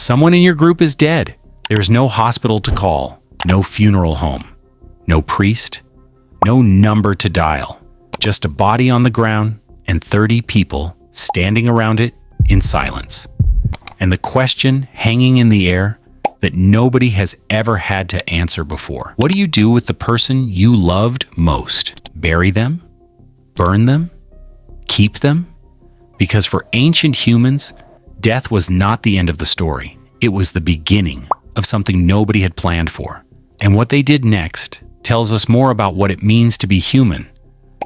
Someone in your group is dead. There is no hospital to call, no funeral home, no priest, no number to dial. Just a body on the ground and 30 people standing around it in silence. And the question hanging in the air that nobody has ever had to answer before. What do you do with the person you loved most? Bury them? Burn them? Keep them? Because for ancient humans, death was not the end of the story. It was the beginning of something nobody had planned for. And what they did next tells us more about what it means to be human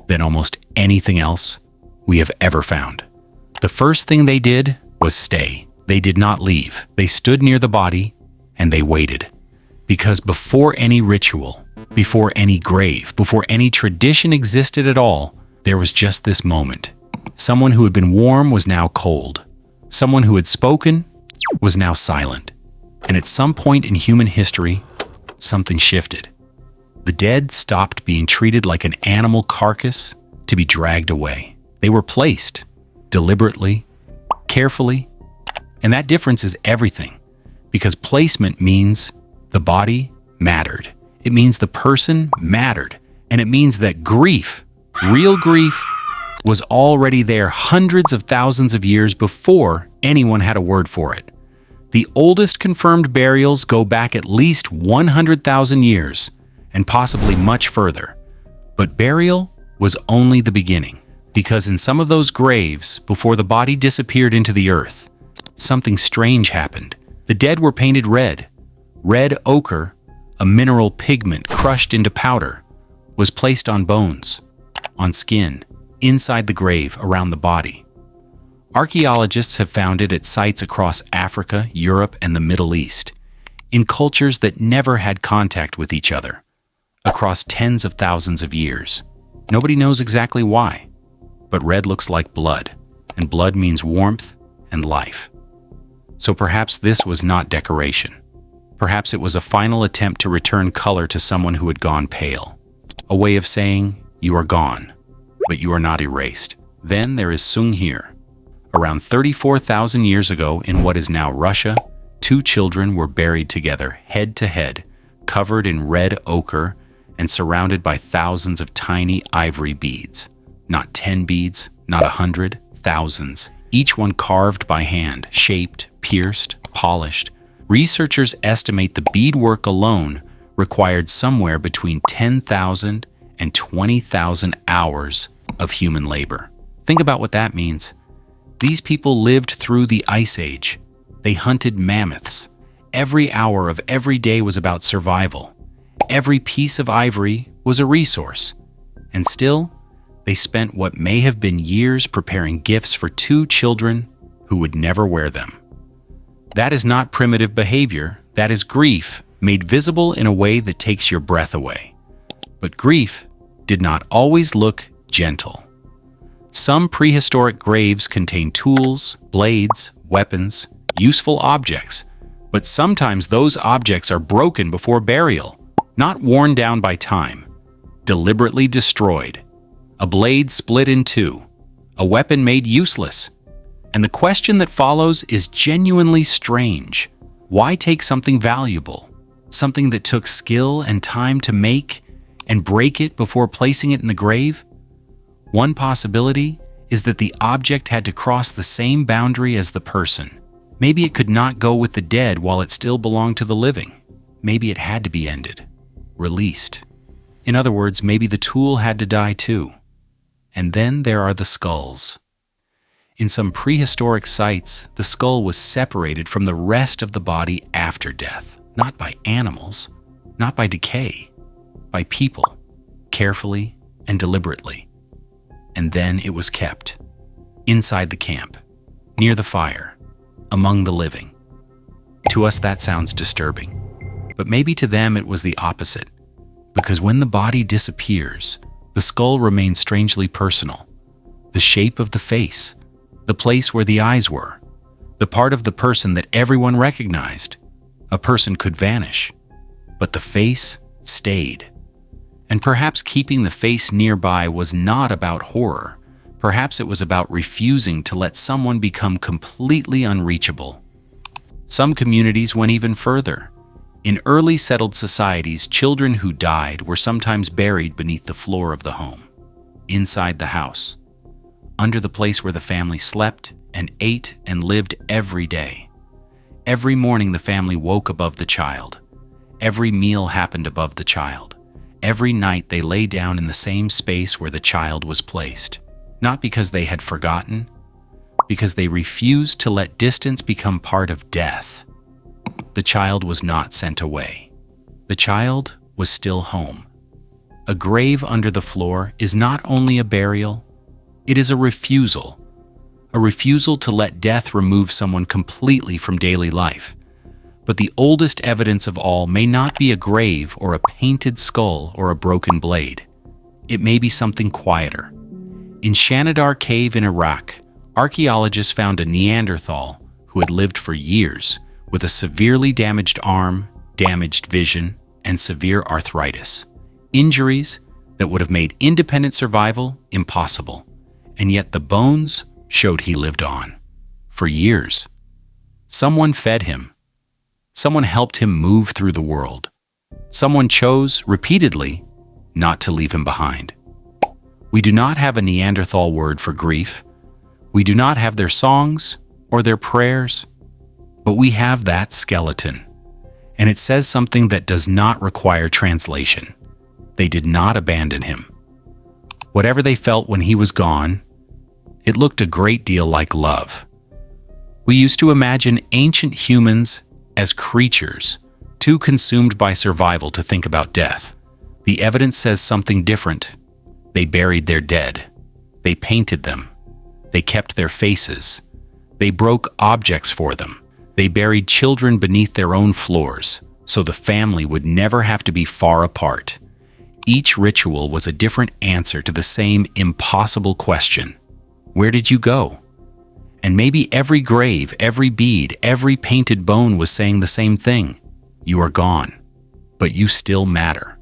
than almost anything else we have ever found. The first thing they did was stay. They did not leave. They stood near the body and they waited. Because before any ritual, before any grave, before any tradition existed at all, there was just this moment. Someone who had been warm was now cold. Someone who had spoken was now silent. And at some point in human history, something shifted. The dead stopped being treated like an animal carcass to be dragged away. They were placed deliberately, carefully, and that difference is everything. Because placement means the body mattered. It means the person mattered. And it means that grief, real grief, was already there hundreds of thousands of years before anyone had a word for it. The oldest confirmed burials go back at least 100,000 years, and possibly much further. But burial was only the beginning, because in some of those graves, before the body disappeared into the earth, something strange happened. The dead were painted red. Red ochre, a mineral pigment crushed into powder, was placed on bones, on skin, inside the grave, around the body. Archaeologists have found it at sites across Africa, Europe, and the Middle East, in cultures that never had contact with each other, across tens of thousands of years. Nobody knows exactly why, but red looks like blood, and blood means warmth and life. So perhaps this was not decoration. Perhaps it was a final attempt to return color to someone who had gone pale. A way of saying, you are gone, but you are not erased. Then there is Sunghir. Around 34,000 years ago, in what is now Russia, two children were buried together, head to head, covered in red ochre and surrounded by thousands of tiny ivory beads. Not 10 beads, not 100, thousands. Each one carved by hand, shaped, pierced, polished. Researchers estimate the beadwork alone required somewhere between 10,000 and 20,000 hours of human labor. Think about what that means. These people lived through the Ice Age. They hunted mammoths. Every hour of every day was about survival. Every piece of ivory was a resource. And still, they spent what may have been years preparing gifts for two children who would never wear them. That is not primitive behavior. That is grief made visible in a way that takes your breath away. But grief did not always look gentle. Some prehistoric graves contain tools, blades, weapons, useful objects, but sometimes those objects are broken before burial, not worn down by time, deliberately destroyed. A blade split in two, a weapon made useless. And the question that follows is genuinely strange. Why take something valuable, something that took skill and time to make, and break it before placing it in the grave? One possibility is that the object had to cross the same boundary as the person. Maybe it could not go with the dead while it still belonged to the living. Maybe it had to be ended, released. In other words, maybe the tool had to die too. And then there are the skulls. In some prehistoric sites, the skull was separated from the rest of the body after death, not by animals, not by decay, by people, carefully and deliberately. And then it was kept, inside the camp, near the fire, among the living. To us that sounds disturbing, but maybe to them it was the opposite, because when the body disappears, the skull remains strangely personal. The shape of the face, the place where the eyes were, the part of the person that everyone recognized. A person could vanish, but the face stayed. And perhaps keeping the face nearby was not about horror. Perhaps it was about refusing to let someone become completely unreachable. Some communities went even further. In early settled societies, children who died were sometimes buried beneath the floor of the home, inside the house, under the place where the family slept and ate and lived every day. Every morning the family woke above the child. Every meal happened above the child. Every night they lay down in the same space where the child was placed, not because they had forgotten, because they refused to let distance become part of death. The child was not sent away. The child was still home. A grave under the floor is not only a burial, it is a refusal to let death remove someone completely from daily life. But the oldest evidence of all may not be a grave or a painted skull or a broken blade. It may be something quieter. In Shanidar Cave in Iraq, archaeologists found a Neanderthal who had lived for years with a severely damaged arm, damaged vision, and severe arthritis. Injuries that would have made independent survival impossible. And yet the bones showed he lived on. For years. Someone fed him. Someone helped him move through the world. Someone chose, repeatedly, not to leave him behind. We do not have a Neanderthal word for grief. We do not have their songs or their prayers, but we have that skeleton. And it says something that does not require translation. They did not abandon him. Whatever they felt when he was gone, it looked a great deal like love. We used to imagine ancient humans as creatures, too consumed by survival to think about death. The evidence says something different. They buried their dead. They painted them. They kept their faces. They broke objects for them. They buried children beneath their own floors, so the family would never have to be far apart. Each ritual was a different answer to the same impossible question. Where did you go? And maybe every grave, every bead, every painted bone was saying the same thing. You are gone, but you still matter.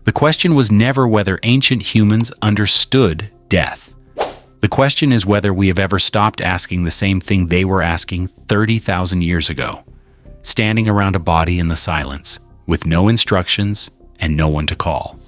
The question was never whether ancient humans understood death. The question is whether we have ever stopped asking the same thing they were asking 30,000 years ago, standing around a body in the silence, with no instructions and no one to call.